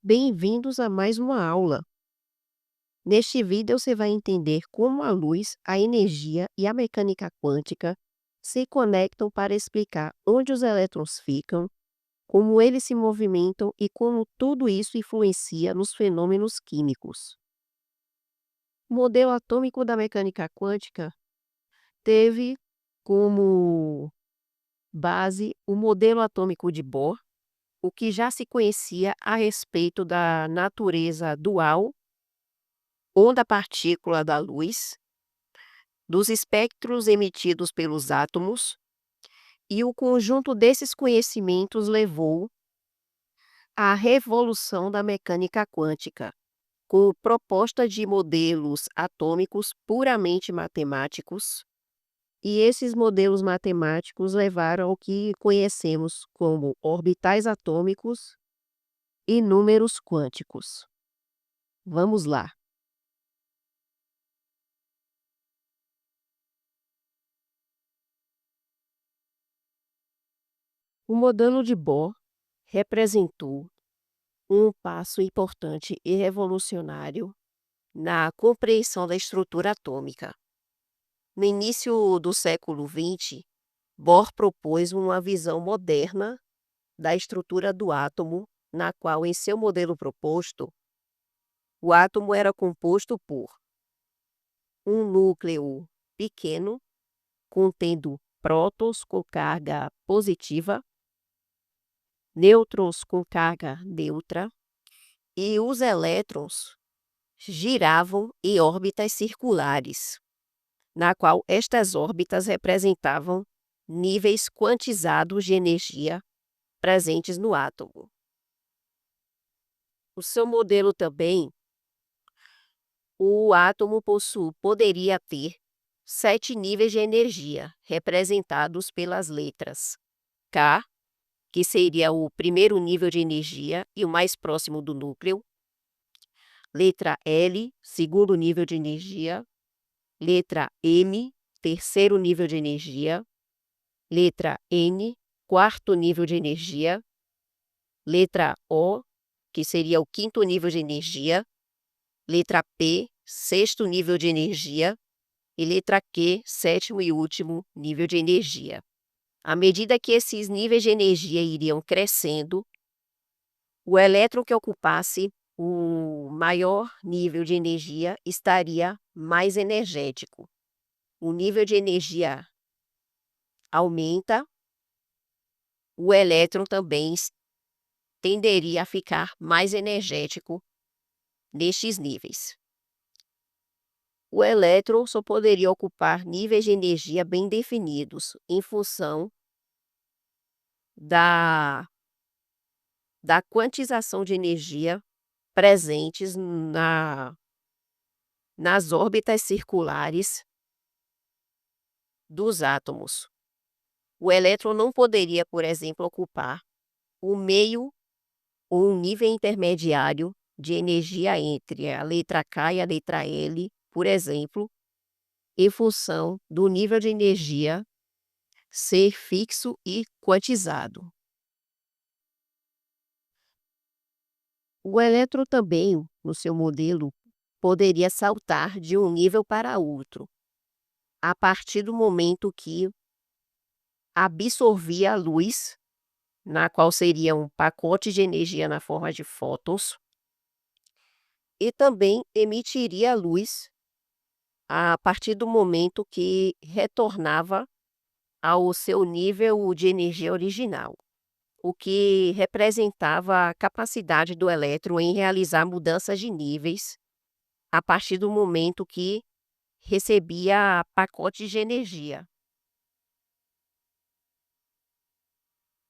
Bem-vindos a mais uma aula. Neste vídeo você vai entender como a luz, a energia e a mecânica quântica se conectam para explicar onde os elétrons ficam, como eles se movimentam e como tudo isso influencia nos fenômenos químicos. O modelo atômico da mecânica quântica teve como base o modelo atômico de Bohr, o que já se conhecia a respeito da natureza dual ou da partícula da luz, dos espectros emitidos pelos átomos, e o conjunto desses conhecimentos levou à revolução da mecânica quântica, com proposta de modelos atômicos puramente matemáticos, e esses modelos matemáticos levaram ao que conhecemos como orbitais atômicos e números quânticos. Vamos lá. O modelo de Bohr representou um passo importante e revolucionário na compreensão da estrutura atômica. No início do século XX, Bohr propôs uma visão moderna da estrutura do átomo, na qual, em seu modelo proposto, o átomo era composto por um núcleo pequeno, contendo prótons com carga positiva, nêutrons com carga neutra, e os elétrons giravam em órbitas circulares, na qual estas órbitas representavam níveis quantizados de energia presentes no átomo. O seu modelo também, o átomo poderia ter 7 níveis de energia, representados pelas letras K, que seria o primeiro nível de energia e o mais próximo do núcleo, letra L, segundo nível de energia, letra M, terceiro nível de energia, letra N, quarto nível de energia, letra O, que seria o quinto nível de energia, letra P, sexto nível de energia, e letra Q, sétimo e último nível de energia. À medida que esses níveis de energia iriam crescendo, o elétron que ocupasse o maior nível de energia estaria mais energético. O nível de energia aumenta, o elétron também tenderia a ficar mais energético nestes níveis. O elétron só poderia ocupar níveis de energia bem definidos, em função da quantização de energia presentes nas órbitas circulares dos átomos. O elétron não poderia, por exemplo, ocupar o meio ou um nível intermediário de energia entre a letra K e a letra L, por exemplo, em função do nível de energia ser fixo e quantizado. O elétron também, no seu modelo, poderia saltar de um nível para outro, a partir do momento que absorvia a luz, na qual seria um pacote de energia na forma de fótons, e também emitiria a luz a partir do momento que retornava ao seu nível de energia original, o que representava a capacidade do elétron em realizar mudanças de níveis a partir do momento que recebia pacotes de energia.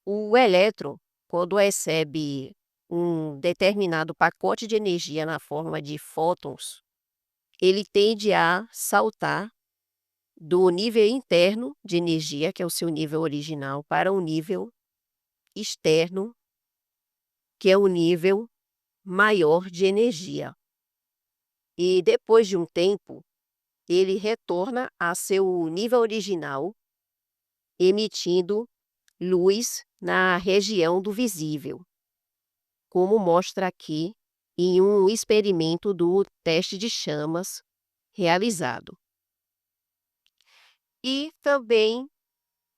O elétron, quando recebe um determinado pacote de energia na forma de fótons, ele tende a saltar do nível interno de energia, que é o seu nível original, para um nível externo, que é o nível maior de energia. E depois de um tempo, ele retorna a seu nível original, emitindo luz na região do visível, como mostra aqui em um experimento do teste de chamas realizado. E também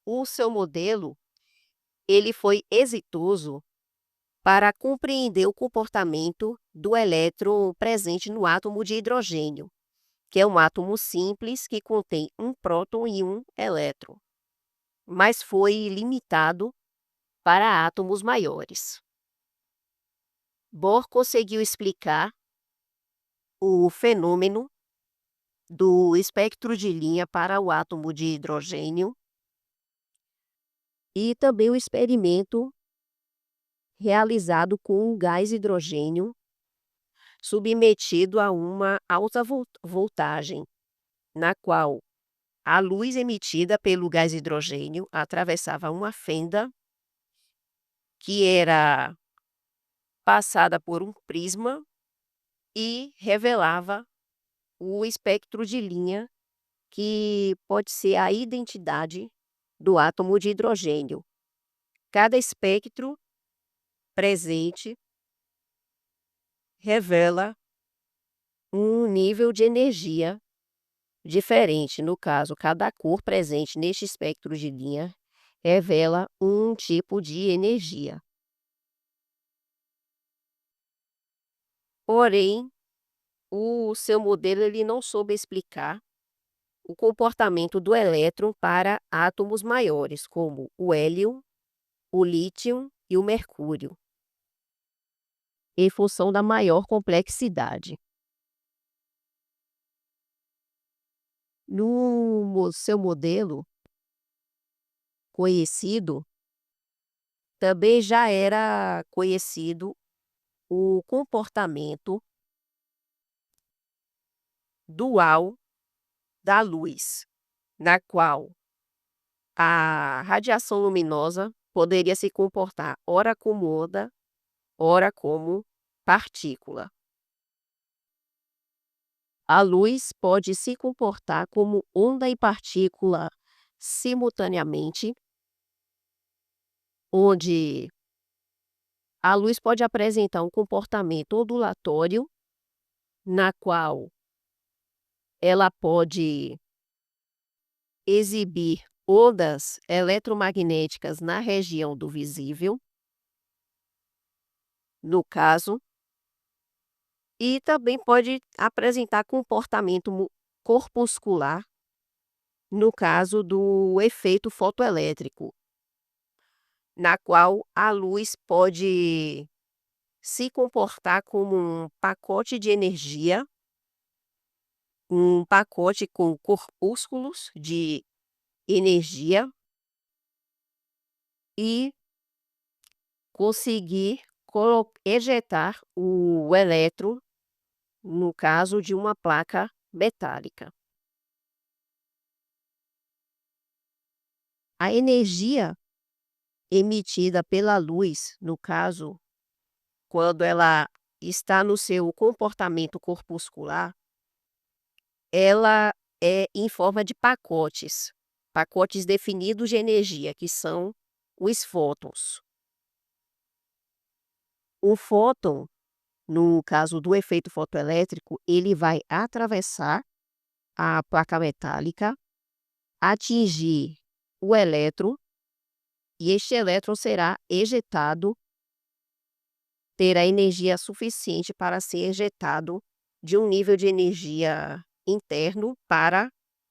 o seu modelo, ele foi exitoso para compreender o comportamento do elétron presente no átomo de hidrogênio, que é um átomo simples que contém um próton e um elétron, mas foi limitado para átomos maiores. Bohr conseguiu explicar o fenômeno do espectro de linha para o átomo de hidrogênio e também o experimento realizado com o gás hidrogênio submetido a uma alta voltagem, na qual a luz emitida pelo gás hidrogênio atravessava uma fenda que era passada por um prisma e revelava o espectro de linha, que pode ser a identidade do átomo de hidrogênio. Cada espectro presente revela um nível de energia diferente. No caso, cada cor presente neste espectro de linha revela um tipo de energia. Porém, o seu modelo ele não soube explicar o comportamento do elétron para átomos maiores, como o hélio, o lítio e o mercúrio, em função da maior complexidade. No seu modelo conhecido, também já era conhecido o comportamento dual da luz, na qual a radiação luminosa poderia se comportar ora como onda, ora como partícula. A luz pode se comportar como onda e partícula simultaneamente, onde a luz pode apresentar um comportamento ondulatório, na qual ela pode exibir ondas eletromagnéticas na região do visível, no caso, e também pode apresentar comportamento corpuscular, no caso do efeito fotoelétrico, na qual a luz pode se comportar como um pacote de energia, um pacote com corpúsculos de energia e conseguir ejetar o elétron, no caso de uma placa metálica. A energia emitida pela luz, no caso, quando ela está no seu comportamento corpuscular, ela é em forma de pacotes, pacotes definidos de energia, que são os fótons. O fóton, no caso do efeito fotoelétrico, ele vai atravessar a placa metálica, atingir o elétron, e este elétron será ejetado, terá energia suficiente para ser ejetado de um nível de energia interno para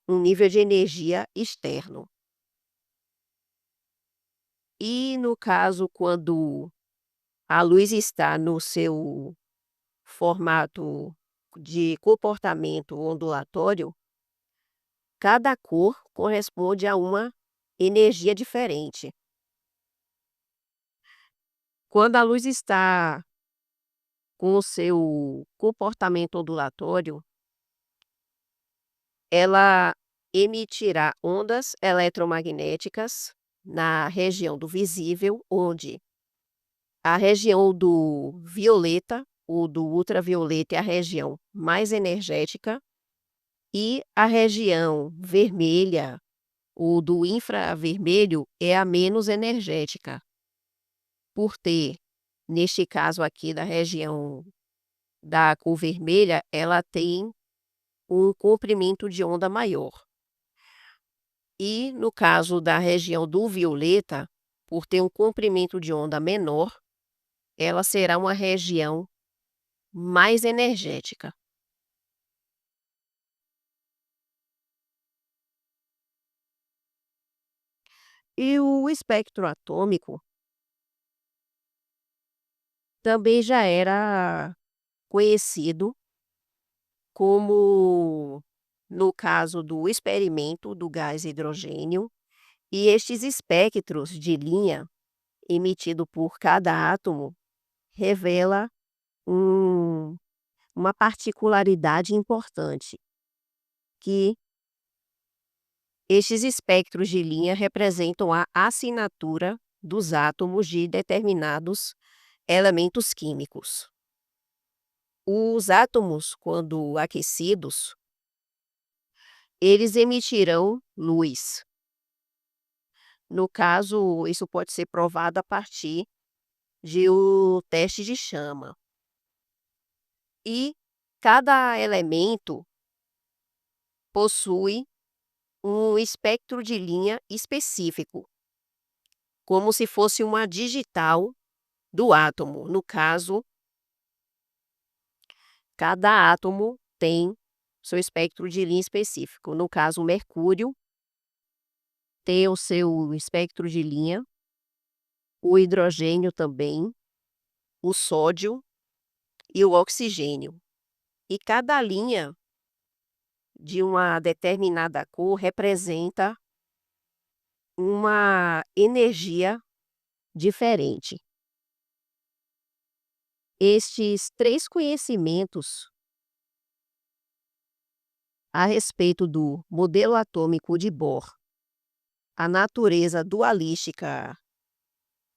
um nível de energia externo. E no caso, quando a luz está no seu formato de comportamento ondulatório, cada cor corresponde a uma energia diferente. Quando a luz está com o seu comportamento ondulatório, ela emitirá ondas eletromagnéticas na região do visível, onde a região do violeta ou do ultravioleta é a região mais energética e a região vermelha ou do infravermelho é a menos energética, por ter Neste caso aqui da região da cor vermelha, ela tem um comprimento de onda maior. E no caso da região do violeta, por ter um comprimento de onda menor, ela será uma região mais energética. E o espectro atômico também já era conhecido como no caso do experimento do gás hidrogênio, e estes espectros de linha emitido por cada átomo revela um uma particularidade importante, que estes espectros de linha representam a assinatura dos átomos de determinados elementos químicos. Os átomos, quando aquecidos, eles emitirão luz. No caso, isso pode ser provado a partir de o teste de chama. E cada elemento possui um espectro de linha específico, como se fosse uma digital do átomo. No caso, cada átomo tem seu espectro de linha específico. No caso, o mercúrio tem o seu espectro de linha, o hidrogênio também, o sódio e o oxigênio. E cada linha de uma determinada cor representa uma energia diferente. Estes 3 conhecimentos a respeito do modelo atômico de Bohr, a natureza dualística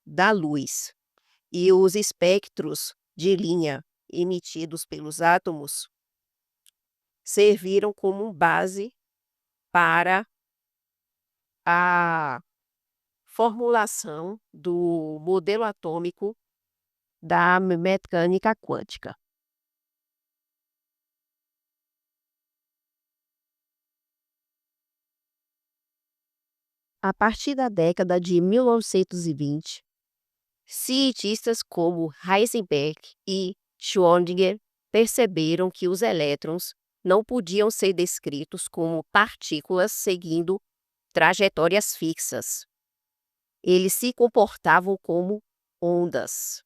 da luz e os espectros de linha emitidos pelos átomos serviram como base para a formulação do modelo atômico da mecânica quântica. A partir da década de 1920, cientistas como Heisenberg e Schrödinger perceberam que os elétrons não podiam ser descritos como partículas seguindo trajetórias fixas. Eles se comportavam como ondas.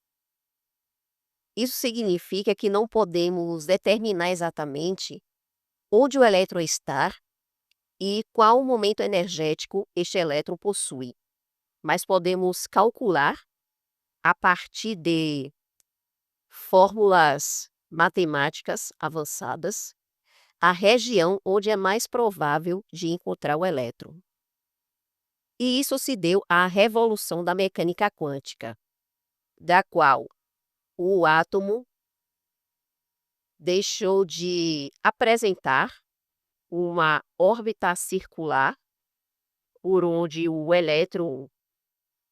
Isso significa que não podemos determinar exatamente onde o elétron está e qual o momento energético este elétron possui, mas podemos calcular, a partir de fórmulas matemáticas avançadas, a região onde é mais provável de encontrar o elétron. E isso se deu à revolução da mecânica quântica, da qual o átomo deixou de apresentar uma órbita circular por onde o elétron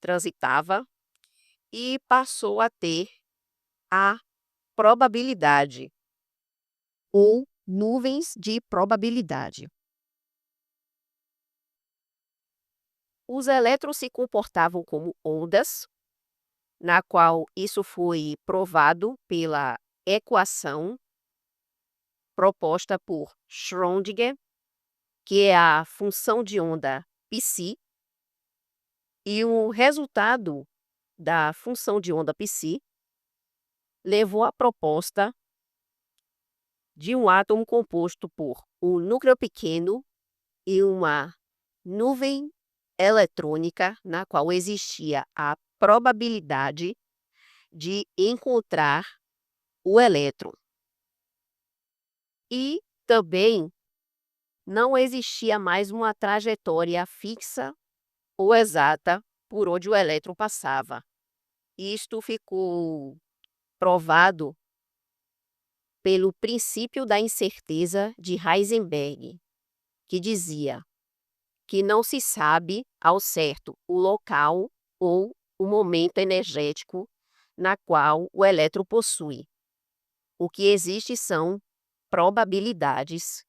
transitava e passou a ter a probabilidade ou nuvens de probabilidade. Os elétrons se comportavam como ondas, na qual isso foi provado pela equação proposta por Schrödinger, que é a função de onda psi, e o resultado da função de onda psi levou à proposta de um átomo composto por um núcleo pequeno e uma nuvem eletrônica, na qual existia a probabilidade de encontrar o elétron. E também não existia mais uma trajetória fixa ou exata por onde o elétron passava. Isto ficou provado pelo princípio da incerteza de Heisenberg, que dizia que não se sabe ao certo o local ou o momento energético na qual o elétron possui. O que existe são probabilidades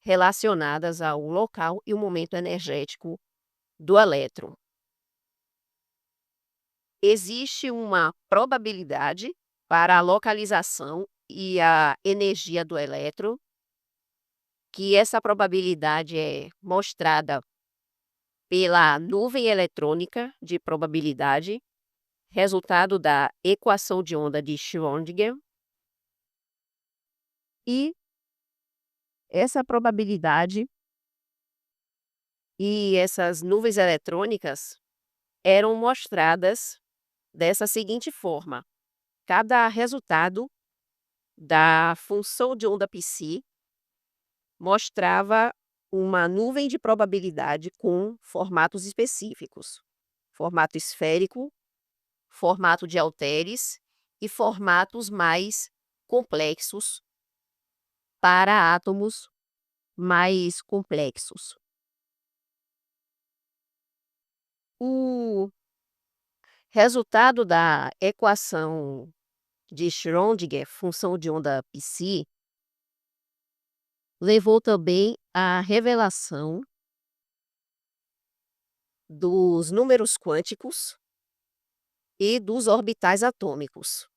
relacionadas ao local e o momento energético do elétron. Existe uma probabilidade para a localização e a energia do elétron, que essa probabilidade é mostrada pela nuvem eletrônica de probabilidade, resultado da equação de onda de Schrödinger. E essa probabilidade e essas nuvens eletrônicas eram mostradas dessa seguinte forma: cada resultado da função de onda psi mostrava uma nuvem de probabilidade com formatos específicos: formato esférico, formato de halteres e formatos mais complexos para átomos mais complexos. O resultado da equação de Schrödinger, função de onda psi, levou também à revelação dos números quânticos e dos orbitais atômicos.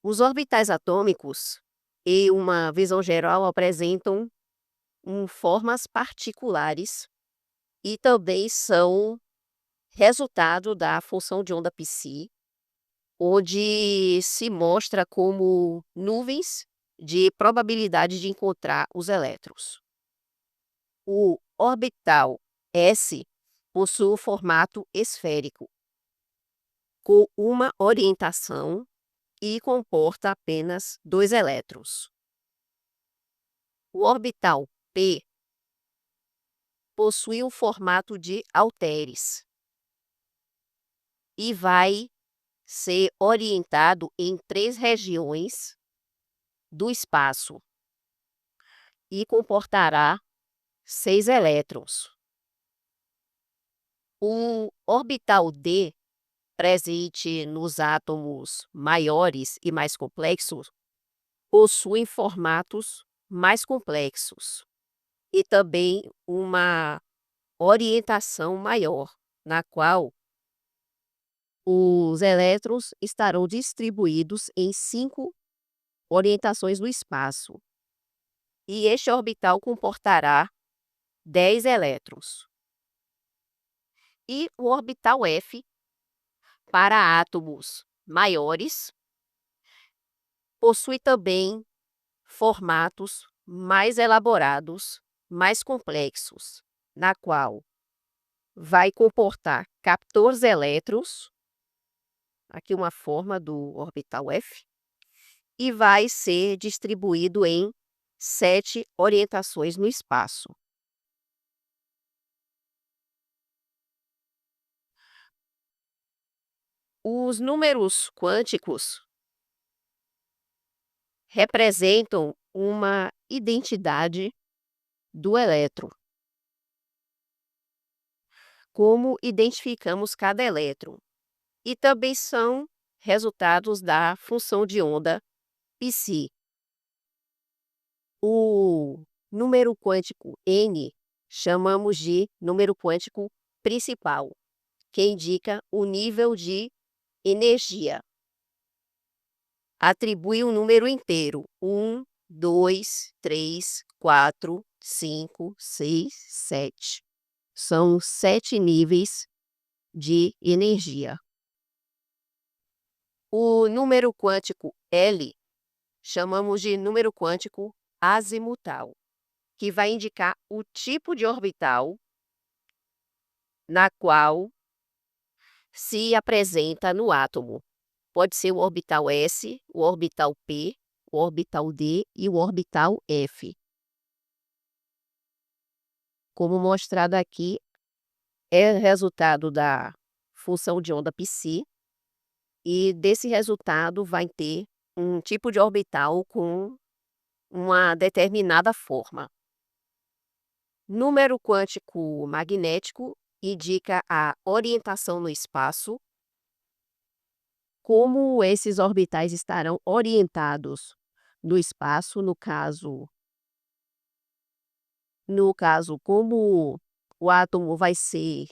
Os orbitais atômicos, em uma visão geral, apresentam formas particulares e também são resultado da função de onda psi, onde se mostra como nuvens de probabilidade de encontrar os elétrons. O orbital S possui um formato esférico, com uma orientação e comporta apenas 2 elétrons. O orbital P possui um formato de halteres e vai ser orientado em 3 regiões do espaço e comportará 6 elétrons. O orbital D, presente nos átomos maiores e mais complexos, possui formatos mais complexos e também uma orientação maior, na qual os elétrons estarão distribuídos em 5 orientações no espaço. E este orbital comportará 10 elétrons. E o orbital F, para átomos maiores, possui também formatos mais elaborados, mais complexos, na qual vai comportar 14 elétrons, aqui uma forma do orbital F, e vai ser distribuído em 7 orientações no espaço. Os números quânticos representam uma identidade do elétron. Como identificamos cada elétron? E também são resultados da função de onda psi. O número quântico n chamamos de número quântico principal, que indica o nível de energia. Atribui um número inteiro: 1, 2, 3, 4, 5, 6, 7. São 7 níveis de energia. O número quântico L chamamos de número quântico azimutal, que vai indicar o tipo de orbital na qual se apresenta no átomo. Pode ser o orbital S, o orbital P, o orbital D e o orbital F. Como mostrado aqui, é resultado da função de onda psi, e desse resultado vai ter um tipo de orbital com uma determinada forma. Número quântico magnético indica a orientação no espaço, como esses orbitais estarão orientados no espaço, no caso, como o átomo vai ser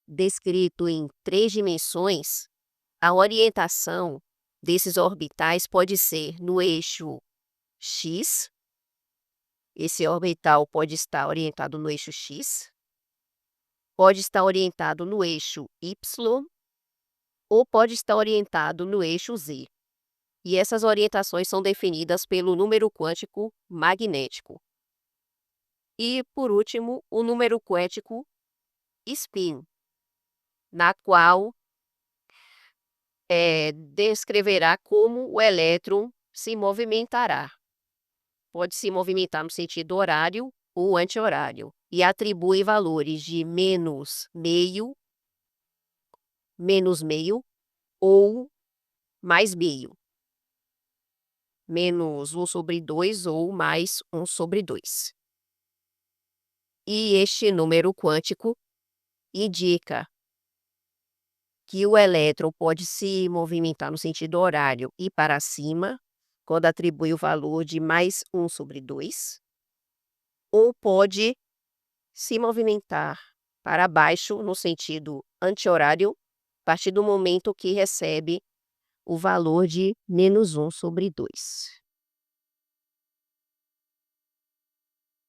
descrito em 3 dimensões, a orientação desses orbitais pode ser no eixo X, esse orbital pode estar orientado no eixo X, pode estar orientado no eixo Y, ou pode estar orientado no eixo Z. E essas orientações são definidas pelo número quântico magnético. E, por último, o número quântico spin, na qual descreverá como o elétron se movimentará. Pode se movimentar no sentido horário ou anti-horário, e atribui valores de menos meio ou mais meio, menos 1/2 ou mais 1/2. E este número quântico indica que o elétron pode se movimentar no sentido horário e para cima, quando atribui o valor de mais 1/2, ou pode se movimentar para baixo no sentido anti-horário, a partir do momento que recebe o valor de menos 1/2.